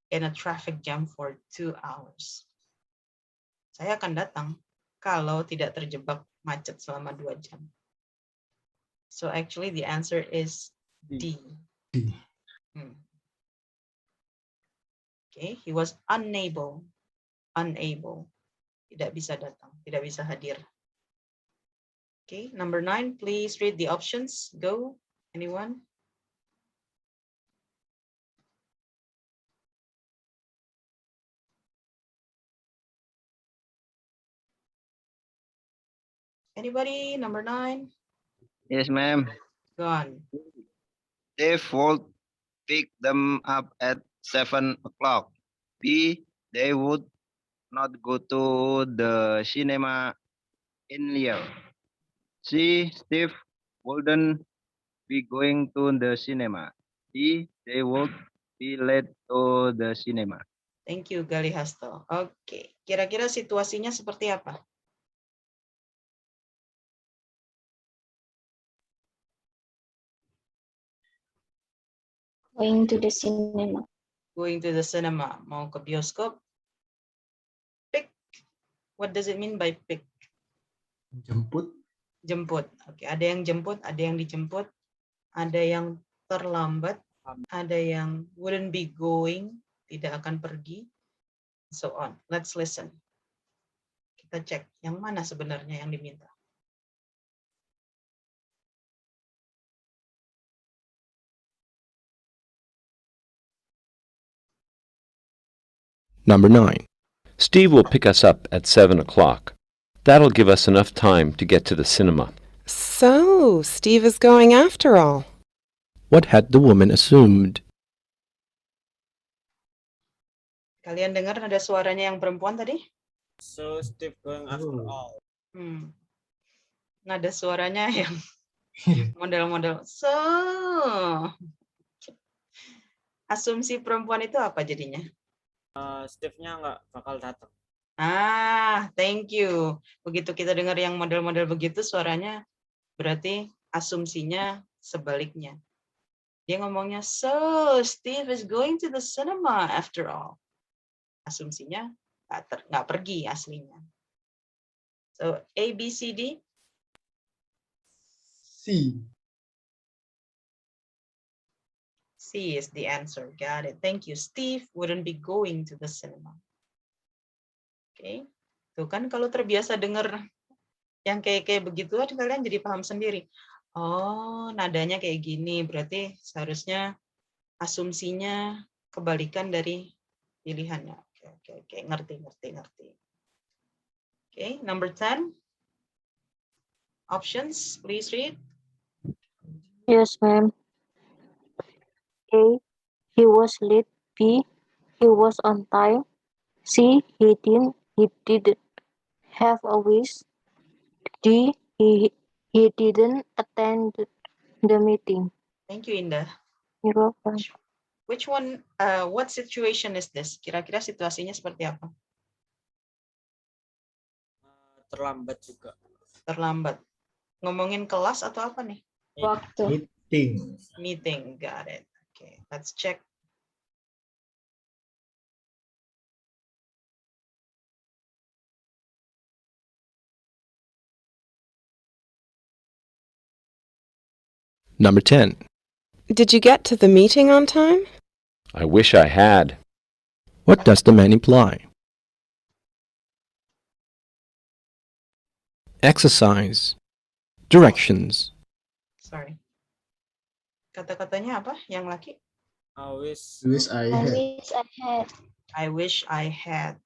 in a traffic jam for 2 hours. Saya akan datang kalau tidak terjebak macet selama 2 jam. So actually the answer is D. Okay, he was unable. Tidak bisa datang, tidak bisa hadir. Okay, number 9, please read the options. Go, anyone? Anybody? Number 9?
Yes, ma'am.
Go on.
They would pick them up at 7 o'clock. B, they would not go to the cinema earlier. C, Steve wouldn't be going to the cinema. D, they would be late to the cinema.
Thank you, Gali Hasto. Oke, kira-kira situasinya seperti apa?
Going to the cinema.
Going to the cinema, mau ke bioskop. Pick. What does it mean by pick?
Jemput.
Jemput. Oke, ada yang jemput, ada yang dijemput, ada yang terlambat, ada yang wouldn't be going, tidak akan pergi, so on. Let's listen. Kita cek yang mana sebenarnya yang diminta.
Number 9.
Steve will pick us up at 7 o'clock. That'll give us enough time to get to the cinema.
So, Steve is going after all.
What had the woman assumed?
Kalian dengar nada suaranya yang perempuan tadi?
So Steve going after all.
Nada suaranya yang model-model. So, asumsi perempuan itu apa jadinya?
Steve-nya nggak bakal datang.
Thank you. Begitu kita dengar yang model-model begitu suaranya, berarti asumsinya sebaliknya. Dia ngomongnya, so Steve is going to the cinema after all. Asumsinya nggak pergi aslinya. So A, B, C, D.
C.
C is the answer. Got it. Thank you. Steve wouldn't be going to the cinema. Okay. Tuh kan kalau terbiasa dengar yang kayak begitu, kalian jadi paham sendiri. Oh, nadanya kayak gini. Berarti seharusnya asumsinya kebalikan dari pilihannya. Oke. Ngerti. Okay, number 10. Options, please read.
Yes, ma'am. A. He was late. B. He was on time. C. He didn't have a wish. D. He didn't attend the meeting.
Thank you, Indah.
You're welcome.
Which one, what situation is this? Kira-kira situasinya seperti apa?
Terlambat juga.
Terlambat. Ngomongin kelas atau apa nih?
Waktu.
Meeting, got it. Okay, let's check.
Number 10.
Did you get to the meeting on time?
I wish I had.
What does the man imply? Exercise. Directions.
Sorry. Kata-katanya apa yang laki?
I wish
I had.
I wish I had.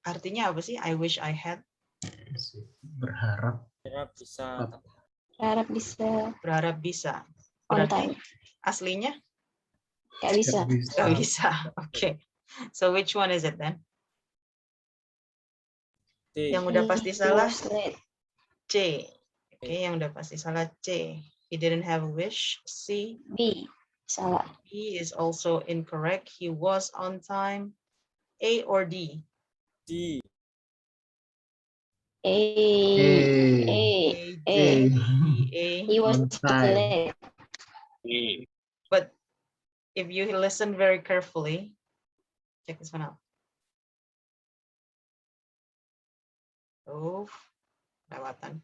Artinya apa sih? I wish I had.
Berharap.
Berharap bisa. On
Berarti
time.
aslinya?
Gak bisa.
Gak bisa. Okay. So which one is it then? Yang udah pasti salah C. Okay, yang udah pasti salah C. He didn't have a wish. C.
B. Salah.
B is also incorrect. He was on time. A or D?
D.
A. He was late.
But if you listen very carefully, check this one out. Oh, lewatan.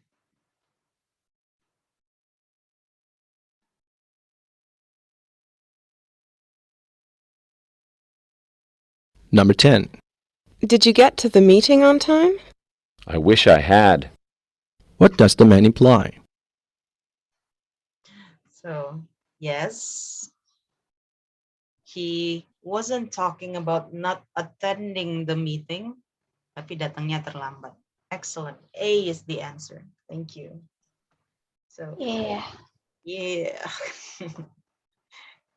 Number 10.
Did you get to the meeting on time?
I wish I had.
What does the man imply?
So, yes, he wasn't talking about not attending the meeting, tapi datangnya terlambat. Excellent. A is the answer. Thank you. So, yeah.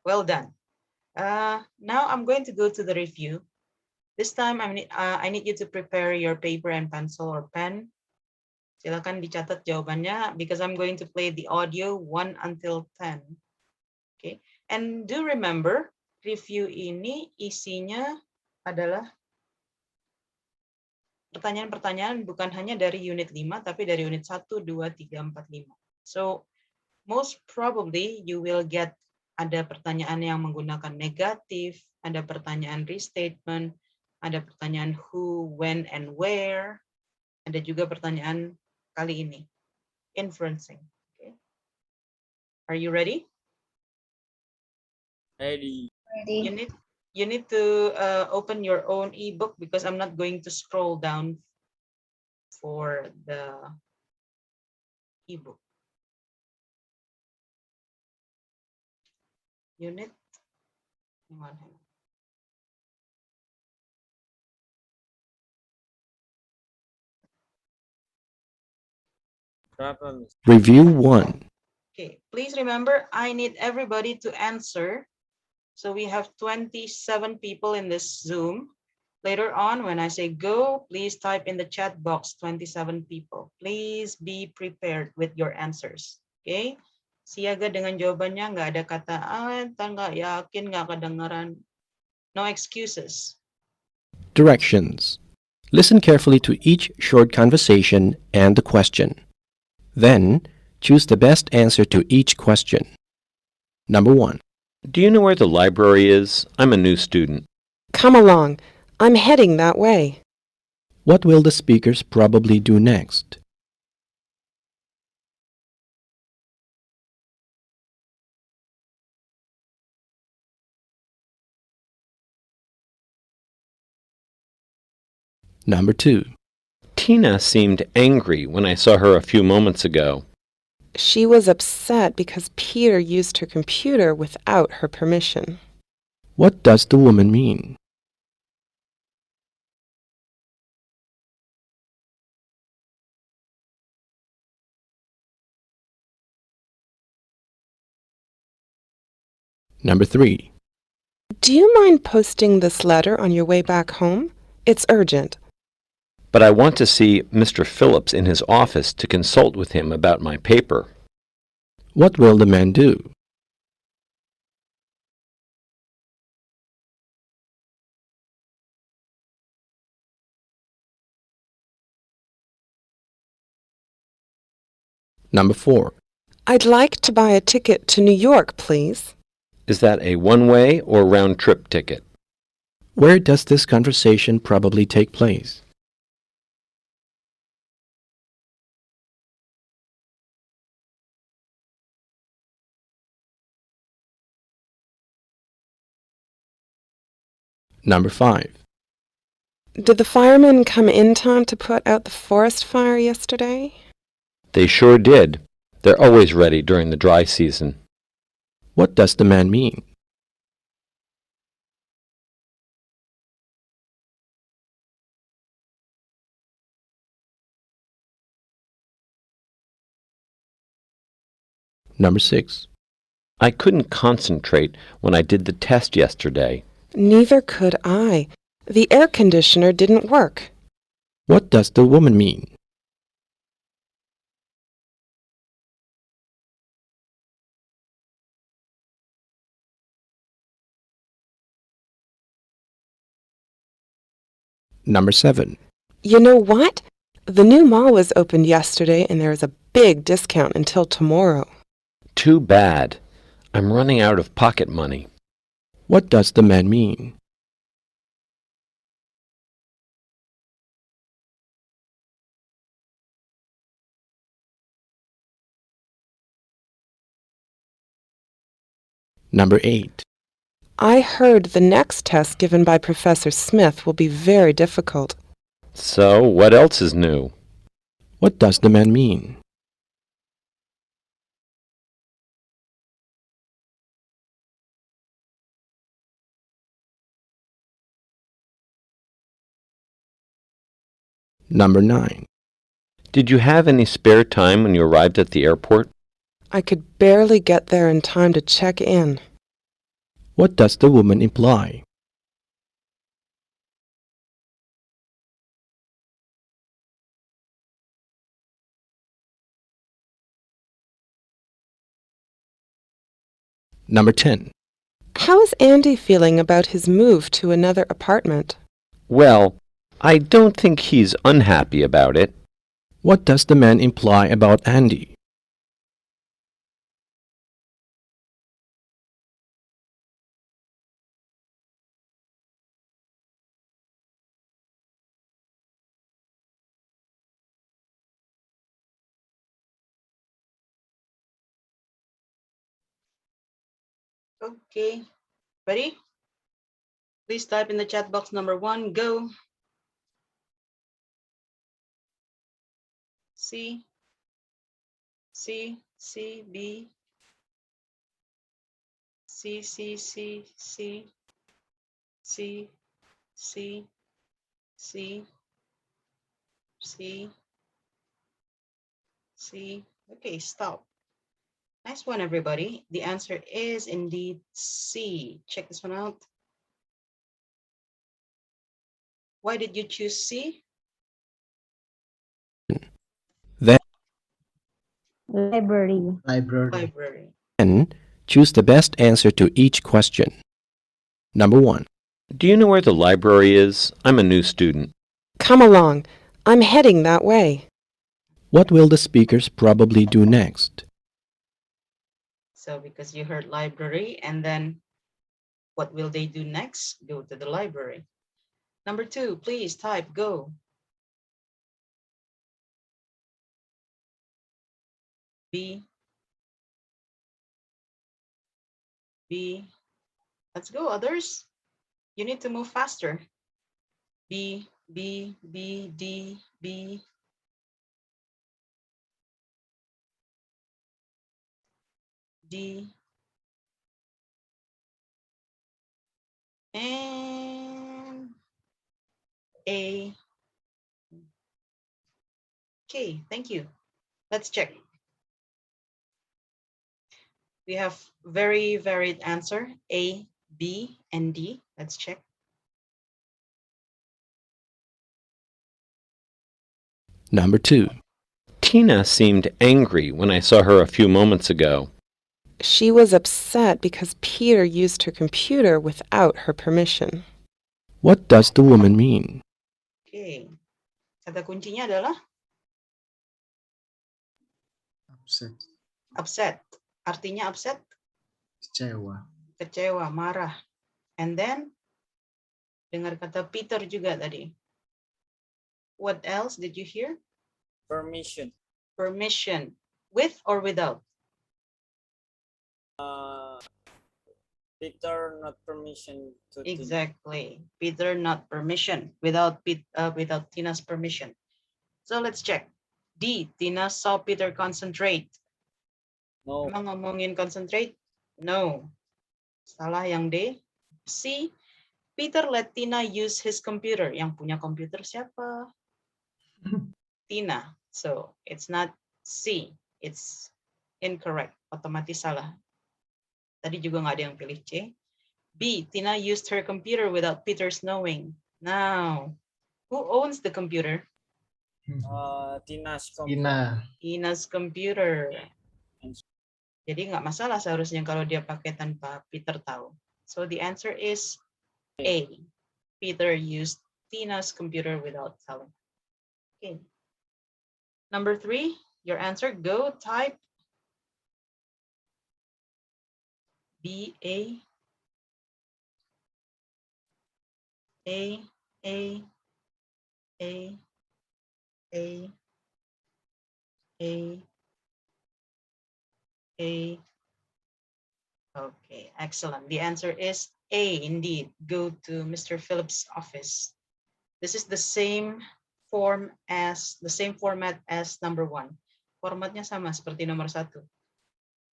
Well done. Now I'm going to go to the review. This time I need you to prepare your paper and pencil or pen. Silakan dicatat jawabannya because I'm going to play the audio 1 until 10. Okay. And do remember, review ini isinya adalah pertanyaan-pertanyaan bukan hanya dari unit 5 tapi dari unit 1, 2, 3, 4, 5. So most probably you will get ada pertanyaan yang menggunakan negatif, ada pertanyaan restatement, ada pertanyaan who, when, and where. Ada juga pertanyaan kali ini, inferencing. Okay. Are you ready?
Ready.
You need to open your own ebook because I'm not going to scroll down for the ebook. Unit. Hang on.
Review 1.
Okay, please remember, I need everybody to answer. So we have 27 people in this Zoom. Later on, when I say go, please type in the chat box 27 people. Please be prepared with your answers. Okay? Siaga dengan jawabannya, nggak ada kata, nggak yakin, nggak kedengaran. No excuses.
Directions. Listen carefully to each short conversation and the question. Then, choose the best answer to each question. Number 1.
Do you know where the library is? I'm a new student.
Come along. I'm heading that way.
What will the speakers probably do next? Number 2.
Tina seemed angry when I saw her a few moments ago.
She was upset because Peter used her computer without her permission.
What does the woman mean? Number 3.
Do you mind posting this letter on your way back home? It's urgent.
But I want to see Mr. Phillips in his office to consult with him about my paper.
What will the man do? Number 4.
I'd like to buy a ticket to New York, please.
Is that a one-way or round-trip ticket?
Where does this conversation probably take place? Number 5.
Did the firemen come in time to put out the forest fire yesterday?
They sure did. They're always ready during the dry season.
What does the man mean? Number 6.
I couldn't concentrate when I did the test yesterday.
Neither could I. The air conditioner didn't work.
What does the woman mean? Number 7.
You know what? The new mall was opened yesterday and there is a big discount until tomorrow.
Too bad. I'm running out of pocket money.
What does the man mean? Number 8.
I heard the next test given by Professor Smith will be very difficult.
So, what else is new?
What does the man mean? Number 9.
Did you have any spare time when you arrived at the airport?
I could barely get there in time to check in.
What does the woman imply? Number 10.
How is Andy feeling about his move to another apartment?
Well, I don't think he's unhappy about it.
What does the man imply about Andy?
Okay, ready? Please type in the chat box number 1, go. C, C, C, B, C, C, C, C, C, C, C, C, C. Okay, stop. Nice one, everybody. The answer is indeed C. Check this one out. Why did you choose C?
Then
Library.
Library.
choose the best answer to each question. Number 1.
Do you know where the library is? I'm a new student.
Come along. I'm heading that way.
What will the speakers probably do next?
So because you heard library, and then what will they do next? Go to the library. Number 2, please type go. B. B. Let's go, others. You need to move faster. B, B, B, D, B. D. And A. Okay, thank you. Let's check. We have very varied answer, A, B, and D. Let's check.
Number 2.
Tina seemed angry when I saw her a few moments ago.
She was upset because Peter used her computer without her permission.
What does the woman mean?
Oke, kata kuncinya adalah
Upset.
upset. Artinya upset,
Kecewa.
kecewa, marah. And then, dengar kata Peter juga tadi. What else did you hear?
Permission.
Permission. With or without?
Peter not permission to
Exactly. Peter not permission. Without Tina's permission. So let's check. D. Tina saw Peter concentrate.
No.
Emang ngomongin concentrate? No. Salah yang D. C. Peter let Tina use his computer. Yang punya komputer siapa? Tina. So it's not C. It's incorrect. Otomatis salah. Tadi juga nggak ada yang pilih C. B. Tina used her computer without Peter's knowing. Now, who owns the computer?
Tina's computer.
Tina's computer. Jadi nggak masalah seharusnya kalau dia pakai tanpa Peter tahu. So the answer is A. Peter used Tina's computer without telling. Okay. Number 3, your answer. Go type B, A, A, A, A, A, A, A. Okay, excellent. The answer is A indeed. Go to Mr. Phillips' office. This is the same format as number 1. Formatnya sama seperti nomor 1.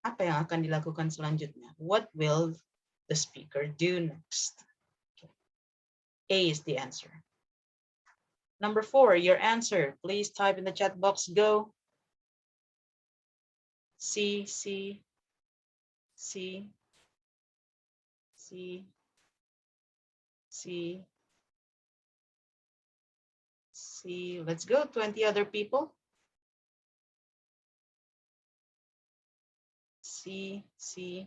Apa yang akan dilakukan selanjutnya? What will the speaker do next? Okay. A is the answer. Number 4, your answer. Please type in the chat box. Go. C, C, C, C, C, C. Let's go. 20 other people. C, C.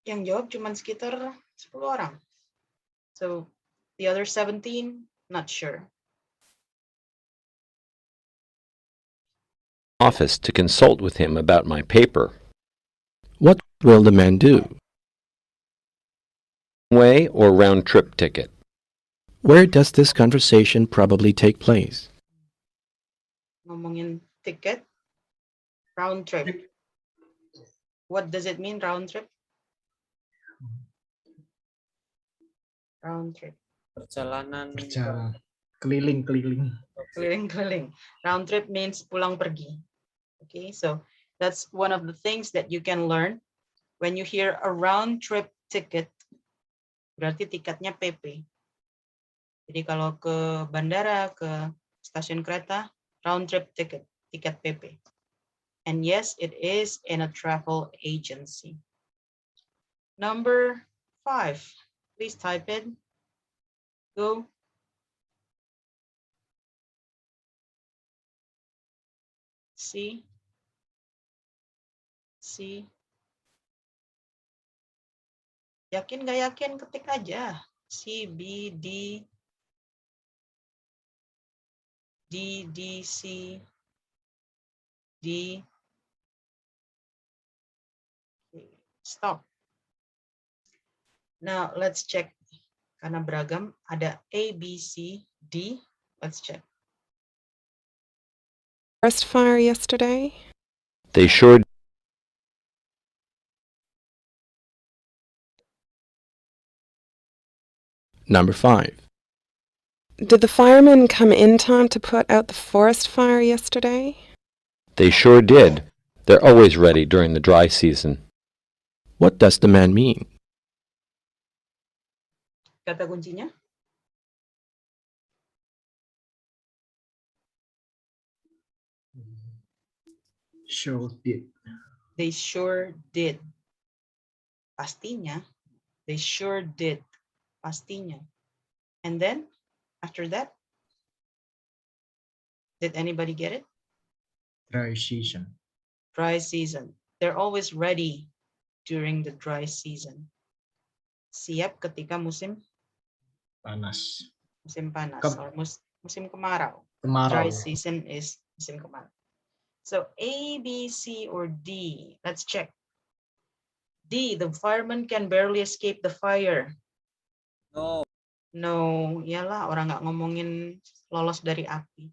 Yang jawab cuma sekitar 10 orang. So the other 17, not sure.
Office to consult with him about my paper.
What will the man do?
Way or round trip ticket?
Where does this conversation probably take place?
Ngomongin tiket, round trip. What does it mean, round trip? Round trip.
Perjalanan.
Keliling-keliling.
Keliling-keliling. Round trip means pulang pergi. Okay, so that's one of the things that you can learn when you hear a round trip ticket. Berarti tiketnya PP. Jadi kalau ke bandara, ke stasiun kereta, round trip ticket, tiket PP. And yes, it is in a travel agency. Number 5, please type in. Go. C. C. Yakin nggak yakin, ketik aja. C, B, D, D, D, C, D. Stop. Now let's check. Karena beragam, ada A, B, C, D. Let's check.
Forest fire yesterday?
They sure
Number 5.
Did the firemen come in time to put out the forest fire yesterday?
They sure did. They're always ready during the dry season.
What does the man mean?
Kata kuncinya?
Sure did.
They sure did. Pastinya. They sure did. Pastinya. And then, after that, did anybody get it?
Dry season.
Dry season. They're always ready during the dry season. Siap ketika musim
Panas.
musim panas
Kep-
or musim kemarau.
Kemarau.
Dry season is musim kemarau. So A, B, C, or D. Let's check. D, the fireman can barely escape the fire.
No.
No, iyalah orang nggak ngomongin lolos dari api.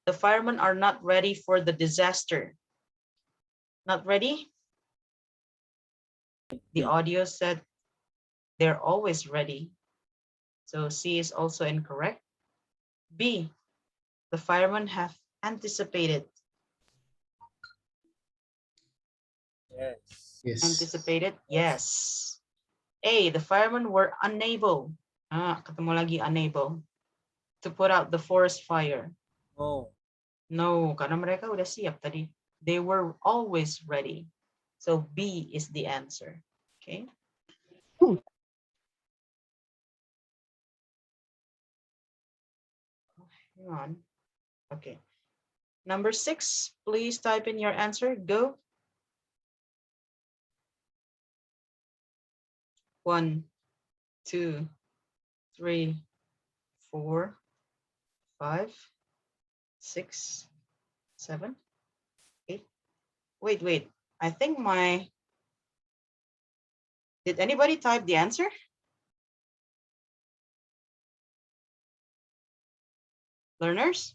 The firemen are not ready for the disaster. Not ready? The audio said they're always ready. So C is also incorrect. B, the firemen have anticipated.
Yes.
Yes.
Anticipated? Yes. A, the firemen were unable. Ketemu lagi unable to put out the forest fire.
No.
No, karena mereka udah siap tadi. They were always ready. So B is the answer. Okay. Hang on. Okay. Number 6, please type in your answer. Go. 1, 2, 3, 4, 5, 6, 7, 8. Wait. I think did anybody type the answer? Learners?